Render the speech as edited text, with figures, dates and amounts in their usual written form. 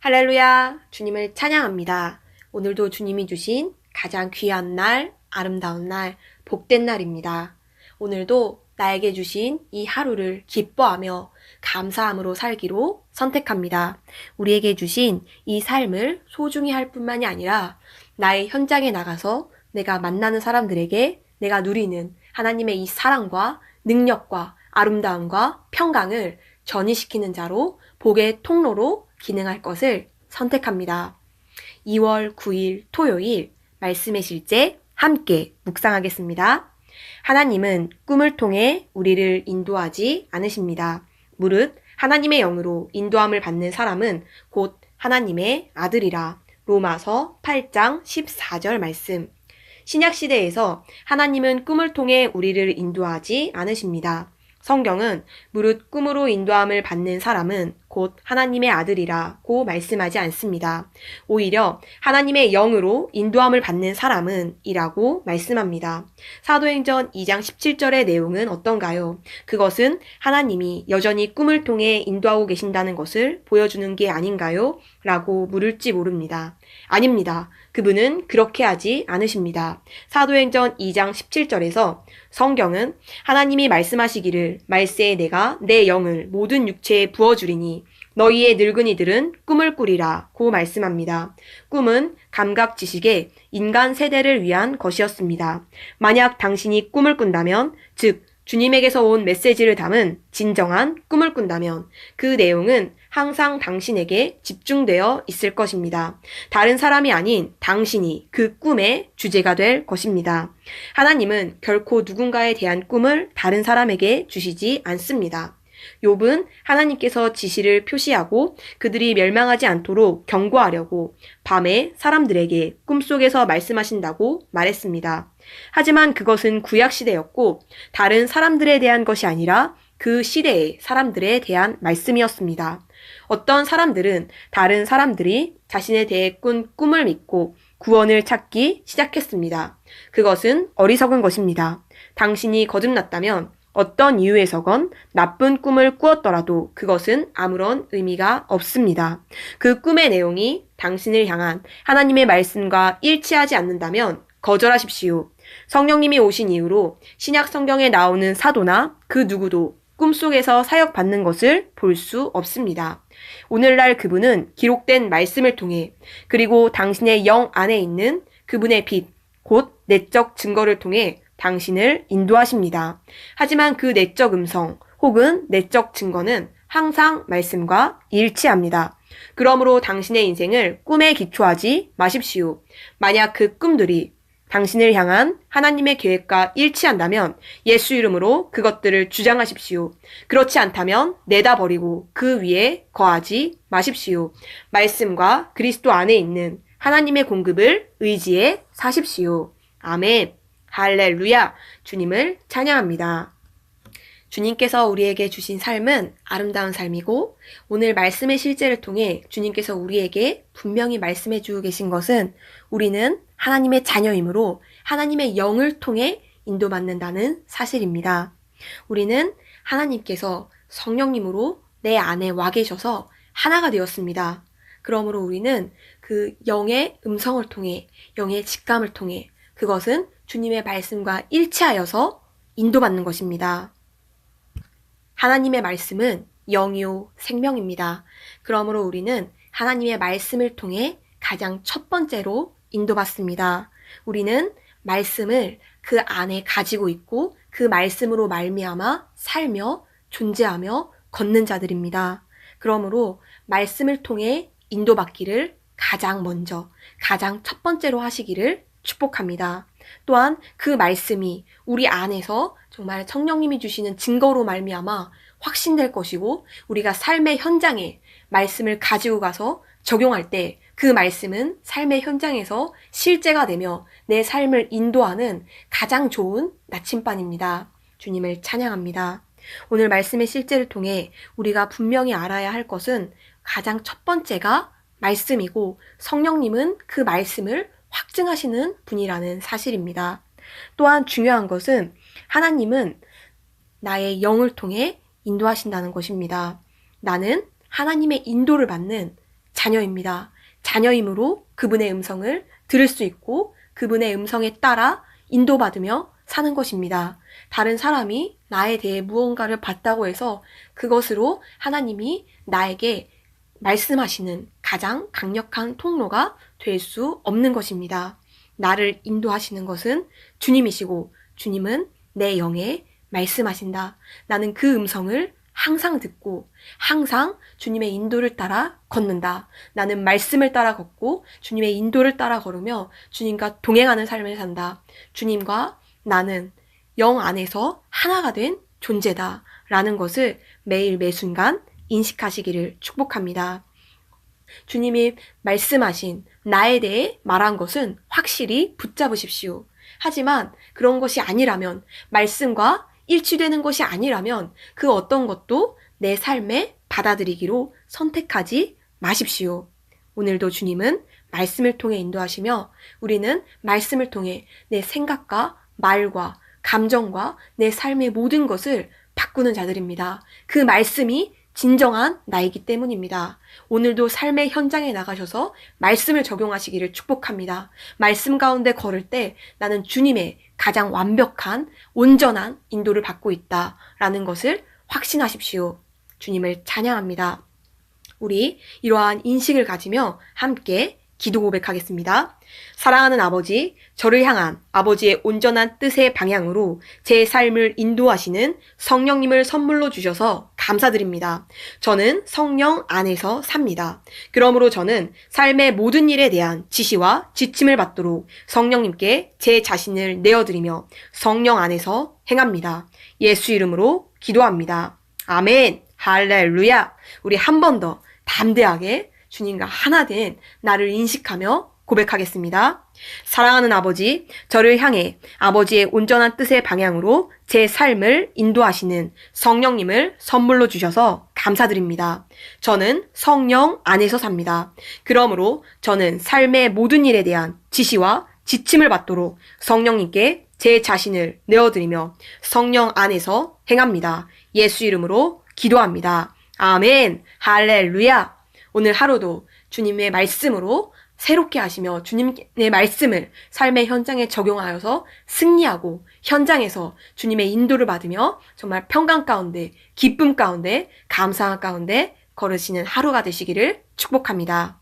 할렐루야! 주님을 찬양합니다. 오늘도 주님이 주신 가장 귀한 날, 아름다운 날, 복된 날입니다. 오늘도 나에게 주신 이 하루를 기뻐하며 감사함으로 살기로 선택합니다. 우리에게 주신 이 삶을 소중히 할 뿐만이 아니라 나의 현장에 나가서 내가 만나는 사람들에게 내가 누리는 하나님의 이 사랑과 능력과 아름다움과 평강을 전이시키는 자로 복의 통로로 기능할 것을 선택합니다. 2월 9일 토요일 말씀의 실제 함께 묵상하겠습니다. 하나님은 꿈을 통해 우리를 인도하지 않으십니다. 무릇 하나님의 영으로 인도함을 받는 사람은 곧 하나님의 아들이라. 로마서 8장 14절 말씀. 신약시대에서 하나님은 꿈을 통해 우리를 인도하지 않으십니다. 성경은 무릇 꿈으로 인도함을 받는 사람은 곧 하나님의 아들이라고 말씀하지 않습니다. 오히려 하나님의 영으로 인도함을 받는 사람은 이라고 말씀합니다. 사도행전 2장 17절의 내용은 어떤가요? 그것은 하나님이 여전히 꿈을 통해 인도하고 계신다는 것을 보여주는 게 아닌가요? 라고 물을지 모릅니다. 아닙니다. 그분은 그렇게 하지 않으십니다. 사도행전 2장 17절에서 성경은 하나님이 말씀하시기를 말세에 내가 내 영을 모든 육체에 부어주리니 너희의 늙은이들은 꿈을 꾸리라 고 말씀합니다. 꿈은 감각 지식의 인간 세대를 위한 것이었습니다. 만약 당신이 꿈을 꾼다면, 즉 주님에게서 온 메시지를 담은 진정한 꿈을 꾼다면 그 내용은 항상 당신에게 집중되어 있을 것입니다. 다른 사람이 아닌 당신이 그 꿈의 주제가 될 것입니다. 하나님은 결코 누군가에 대한 꿈을 다른 사람에게 주시지 않습니다. 욥은 하나님께서 지시를 표시하고 그들이 멸망하지 않도록 경고하려고 밤에 사람들에게 꿈속에서 말씀하신다고 말했습니다. 하지만 그것은 구약시대였고 다른 사람들에 대한 것이 아니라 그 시대의 사람들에 대한 말씀이었습니다. 어떤 사람들은 다른 사람들이 자신에 대해 꾼 꿈을 믿고 구원을 찾기 시작했습니다. 그것은 어리석은 것입니다. 당신이 거듭났다면 어떤 이유에서건 나쁜 꿈을 꾸었더라도 그것은 아무런 의미가 없습니다. 그 꿈의 내용이 당신을 향한 하나님의 말씀과 일치하지 않는다면 거절하십시오. 성령님이 오신 이후로 신약 성경에 나오는 사도나 그 누구도 꿈속에서 사역받는 것을 볼 수 없습니다. 오늘날 그분은 기록된 말씀을 통해 그리고 당신의 영 안에 있는 그분의 빛, 곧 내적 증거를 통해 당신을 인도하십니다. 하지만 그 내적 음성 혹은 내적 증거는 항상 말씀과 일치합니다. 그러므로 당신의 인생을 꿈에 기초하지 마십시오. 만약 그 꿈들이 당신을 향한 하나님의 계획과 일치한다면 예수 이름으로 그것들을 주장하십시오. 그렇지 않다면 내다버리고 그 위에 거하지 마십시오. 말씀과 그리스도 안에 있는 하나님의 공급을 의지해 사십시오. 아멘. 할렐루야! 주님을 찬양합니다. 주님께서 우리에게 주신 삶은 아름다운 삶이고 오늘 말씀의 실제를 통해 주님께서 우리에게 분명히 말씀해 주고 계신 것은 우리는 하나님의 자녀이므로 하나님의 영을 통해 인도받는다는 사실입니다. 우리는 하나님께서 성령님으로 내 안에 와 계셔서 하나가 되었습니다. 그러므로 우리는 그 영의 음성을 통해 영의 직감을 통해 그것은 주님의 말씀과 일치하여서 인도받는 것입니다. 하나님의 말씀은 영이요 생명입니다. 그러므로 우리는 하나님의 말씀을 통해 가장 첫 번째로 인도받습니다. 우리는 말씀을 그 안에 가지고 있고 그 말씀으로 말미암아 살며 존재하며 걷는 자들입니다. 그러므로 말씀을 통해 인도받기를 가장 먼저, 가장 첫 번째로 하시기를 축복합니다. 또한 그 말씀이 우리 안에서 정말 성령님이 주시는 증거로 말미암아 확신될 것이고 우리가 삶의 현장에 말씀을 가지고 가서 적용할 때 그 말씀은 삶의 현장에서 실제가 되며 내 삶을 인도하는 가장 좋은 나침반입니다. 주님을 찬양합니다. 오늘 말씀의 실제를 통해 우리가 분명히 알아야 할 것은 가장 첫 번째가 말씀이고 성령님은 그 말씀을 확증하시는 분이라는 사실입니다. 또한 중요한 것은 하나님은 나의 영을 통해 인도하신다는 것입니다. 나는 하나님의 인도를 받는 자녀입니다. 자녀이므로 그분의 음성을 들을 수 있고 그분의 음성에 따라 인도받으며 사는 것입니다. 다른 사람이 나에 대해 무언가를 봤다고 해서 그것으로 하나님이 나에게 말씀하시는 가장 강력한 통로가 될 수 없는 것입니다. 나를 인도하시는 것은 주님이시고 주님은 내 영에 말씀하신다. 나는 그 음성을 항상 듣고 항상 주님의 인도를 따라 걷는다. 나는 말씀을 따라 걷고 주님의 인도를 따라 걸으며 주님과 동행하는 삶을 산다. 주님과 나는 영 안에서 하나가 된 존재다. 라는 것을 매일 매순간 인식하시기를 축복합니다. 주님이 말씀하신 나에 대해 말한 것은 확실히 붙잡으십시오. 하지만 그런 것이 아니라면, 말씀과 일치되는 것이 아니라면 그 어떤 것도 내 삶에 받아들이기로 선택하지 마십시오. 오늘도 주님은 말씀을 통해 인도하시며 우리는 말씀을 통해 내 생각과 말과 감정과 내 삶의 모든 것을 바꾸는 자들입니다. 그 말씀이 진정한 나이기 때문입니다. 오늘도 삶의 현장에 나가셔서 말씀을 적용하시기를 축복합니다. 말씀 가운데 걸을 때 나는 주님의 가장 완벽한 온전한 인도를 받고 있다라는 것을 확신하십시오. 주님을 찬양합니다. 우리 이러한 인식을 가지며 함께 기도 고백하겠습니다. 사랑하는 아버지, 저를 향한 아버지의 온전한 뜻의 방향으로 제 삶을 인도하시는 성령님을 선물로 주셔서 감사드립니다. 저는 성령 안에서 삽니다. 그러므로 저는 삶의 모든 일에 대한 지시와 지침을 받도록 성령님께 제 자신을 내어드리며 성령 안에서 행합니다. 예수 이름으로 기도합니다. 아멘. 할렐루야. 우리 한 번 더 담대하게 주님과 하나 된 나를 인식하며 고백하겠습니다. 사랑하는 아버지, 저를 향해 아버지의 온전한 뜻의 방향으로 제 삶을 인도하시는 성령님을 선물로 주셔서 감사드립니다. 저는 성령 안에서 삽니다. 그러므로 저는 삶의 모든 일에 대한 지시와 지침을 받도록 성령님께 제 자신을 내어드리며 성령 안에서 행합니다. 예수 이름으로 기도합니다. 아멘. 할렐루야. 오늘 하루도 주님의 말씀으로 새롭게 하시며 주님의 말씀을 삶의 현장에 적용하여서 승리하고 현장에서 주님의 인도를 받으며 정말 평강 가운데, 기쁨 가운데, 감사함 가운데 걸으시는 하루가 되시기를 축복합니다.